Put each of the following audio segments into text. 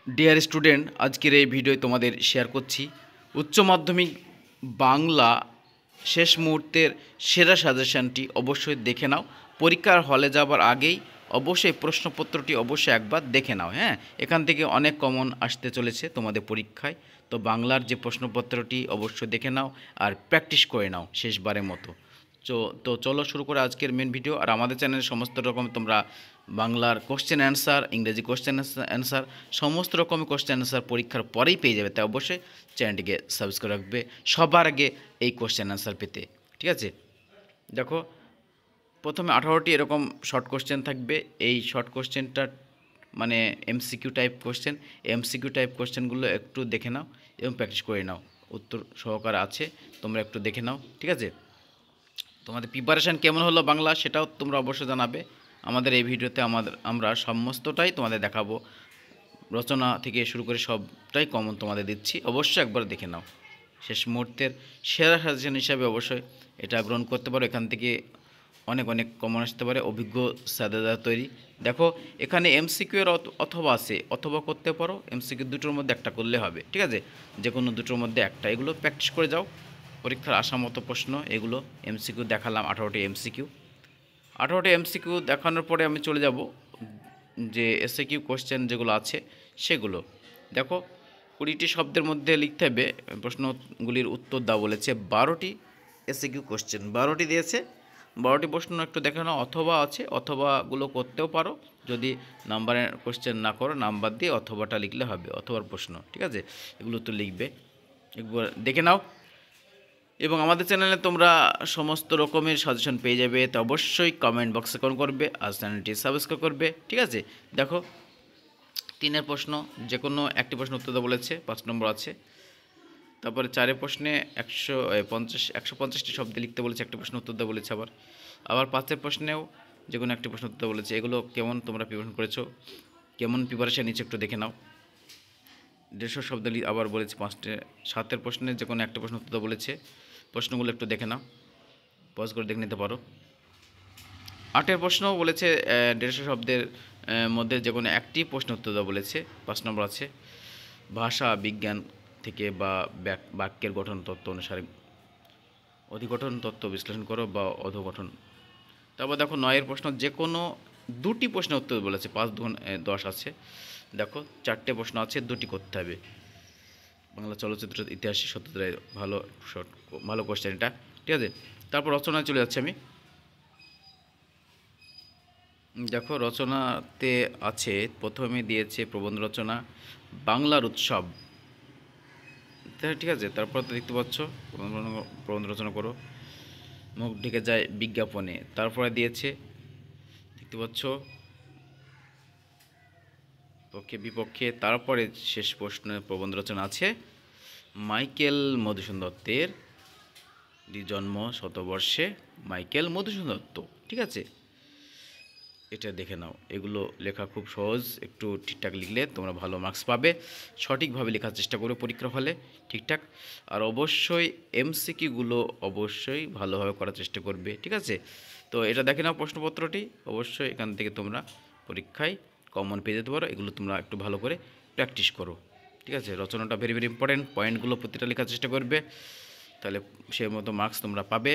Dear student, আজকের এই video তোমাদের শেয়ার করছি উচ্চ মাধ্যমিক বাংলা শেষ মুহূর্তের সেরা সাজেশনটি অবশ্যই দেখে নাও। পরীক্ষার হলে যাবার আগেই অবশ্যই প্রশ্নপত্রটি অবশ্যই একবার দেখে নাও। হ্যাঁ, এখান থেকে অনেক কমন আসতে চলেছে তোমাদের পরীক্ষায়। তো বাংলার যে প্রশ্নপত্রটি অবশ্যই দেখে নাও আর প্র্যাকটিস করে নাও শেষবারের মতো। তো চলো শুরু করে আজকের মেন ভিডিও। আর আমাদের চ্যানেলে সমস্ত রকম তোমরা বাংলার কোশ্চেন অ্যান্সার, ইংরেজি কোশ্চেন অ্যান্সার, সমস্ত রকমের কোশ্চেন অ্যান্সার পরীক্ষার পরেই পেয়ে যাবে। তাই অবশ্যই চ্যানেলটিকে সাবস্ক্রাইব রাখবে সবার আগে এই কোশ্চেন অ্যান্সার পেতে। ঠিক আছে, দেখো প্রথমে 18টি এরকম শর্ট কোশ্চেন থাকবে। এই শর্ট কোশ্চেনটা মানে MCQ type question. MCQ type কোশ্চেনগুলো একটু দেখে নাও এবং প্র্যাকটিস করে নাও। উত্তর সহকারে আছে, তোমরা একটু দেখে নাও। ঠিক আছে, তোমাদের প্রিপারেশান কেমন হলো বাংলা সেটাও তোমরা অবশ্যই জানাবে। আমাদের এই ভিডিওতে আমরা সমস্তটাই তোমাদের দেখাবো, রচনা থেকে শুরু করে সবটাই কমন তোমাদের দিচ্ছি। অবশ্যই একবার দেখে নাও। শেষ মুহূর্তের সেরা সাজেশন হিসাবে অবশ্যই এটা গ্রহণ করতে পারো। এখান থেকে অনেক অনেক কমন আসতে পারে, অভিজ্ঞ স্যারেরা তৈরি। দেখো এখানে এমসিকিউ এর অথবা আছে, অথবা করতে পারো। এমসিকিউ দুটোর মধ্যে একটা করলে হবে। ঠিক আছে, যে কোনো দুটোর মধ্যে একটা, এগুলো প্র্যাকটিস করে যাও। পরীক্ষার আসা মতো প্রশ্ন এগুলো। এমসিকিউ দেখালাম 18টি এমসিকিউ। 18টি এমসিকিউ দেখানোর পরে আমি চলে যাব যে এসএকিউ কোশ্চেন যেগুলো আছে সেগুলো। দেখো 20টি শব্দের মধ্যে লিখতে হবে, প্রশ্নগুলির উত্তর দাও বলেছে। 12টি এসএকিউ কোশ্চেন 12টি দিয়েছে। 12টি প্রশ্ন একটু দেখে নাও। অথবা আছে, অথবাগুলো করতেও পারো। যদি নাম্বারের কোশ্চেন না করো, নাম্বার দিয়ে অথবাটা লিখলে হবে, অথবার প্রশ্ন। ঠিক আছে, এগুলো তো লিখবে, একবার দেখে নাও। এবং আমাদের চ্যানেলে তোমরা সমস্ত রকমের সাজেশন পেয়ে যাবে। তো অবশ্যই কমেন্ট বক্সে কমেন্ট করবে আর চ্যানেলটি সাবস্ক্রাইব করবে। ঠিক আছে, দেখো 3-এর প্রশ্ন যে কোনো একটি প্রশ্ন উত্তর দেওয়া বলেছে, 5 নম্বর আছে। তারপরে 4-এর প্রশ্নে 150টি শব্দে লিখতে বলেছে, একটি প্রশ্ন উত্তর দেওয়া বলেছে। আবার 5-এর প্রশ্নেও যে কোনো একটি প্রশ্ন উত্তর বলেছে। এগুলো কেমন তোমরা প্রিপারেশন করেছো, কেমন প্রিপারেশন নিচ্ছে একটু দেখে নাও। 150 শব্দ আবার বলেছে 5টে। 7-এর প্রশ্নে যে কোনো একটা প্রশ্ন উত্তর দেওয়া বলেছে। প্রশ্নগুলো একটু দেখে নাও, পজ করে দেখে নিতে পারো। 8-এর প্রশ্নও বলেছে 150 শব্দের মধ্যে যে কোনো একটি প্রশ্ন উত্তর দেওয়া বলেছে, 5 নম্বর আছে। ভাষা বিজ্ঞান থেকে বা বাক্যের গঠন তত্ত্ব অনুসারে অধিগঠন তত্ত্ব বিশ্লেষণ করো বা অধগঠন। তারপর দেখো 9-এর প্রশ্ন যে কোনো 2টি প্রশ্নের উত্তর বলেছে, 5 2 10 আছে। দেখো 4টে প্রশ্ন আছে, 2টি করতে হবে। বাংলা চলচ্চিত্র ইতিহাসে সত্যজিৎ রায় ভালো কোশ্চেন এটা। ঠিক আছে, তারপর রচনায় চলে যাচ্ছি আমি। দেখো রচনাতে আছে, প্রথমে দিয়েছে প্রবন্ধ রচনা, বাংলার উৎসব। ঠিক আছে, তারপর তো দেখতে পাচ্ছ প্রবন্ধ রচনা করো, মুখ ঢেকে যায় বিজ্ঞাপনে। তারপরে দিয়েছে দেখতে পাচ্ছ পক্ষে বিপক্ষে। তারপরে শেষ প্রশ্নে প্রবন্ধ রচনা আছে মাইকেল মধুসূদন দত্তের জন্ম শতবর্ষে, মাইকেল মধুসূদন দত্ত। ঠিক আছে, এটা দেখে নাও। এগুলো লেখা খুব সহজ, একটু ঠিকঠাক লিখলে তোমরা ভালো মার্কস পাবে। সঠিকভাবে লেখার চেষ্টা করবে পরীক্ষার হলে, ঠিকঠাক। আর অবশ্যই এমসিকিউগুলো অবশ্যই ভালোভাবে করার চেষ্টা করবে। ঠিক আছে, তো এটা দেখে নাও প্রশ্নপত্রটি। অবশ্যই এখান থেকে তোমরা পরীক্ষায় কমন পেয়ে যেতে পারো। এগুলো তোমরা একটু ভালো করে প্র্যাকটিস করো। ঠিক আছে, রচনাটা ভেরি ভেরি ইম্পর্টেন্ট। পয়েন্টগুলো প্রতিটা লেখার চেষ্টা করবে, তাহলে সেই মতো মার্কস তোমরা পাবে।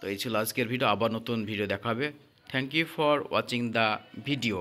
তো এই ছিল আজকের ভিডিও। আবার নতুন ভিডিও দেখা হবে। Thank you for watching the video.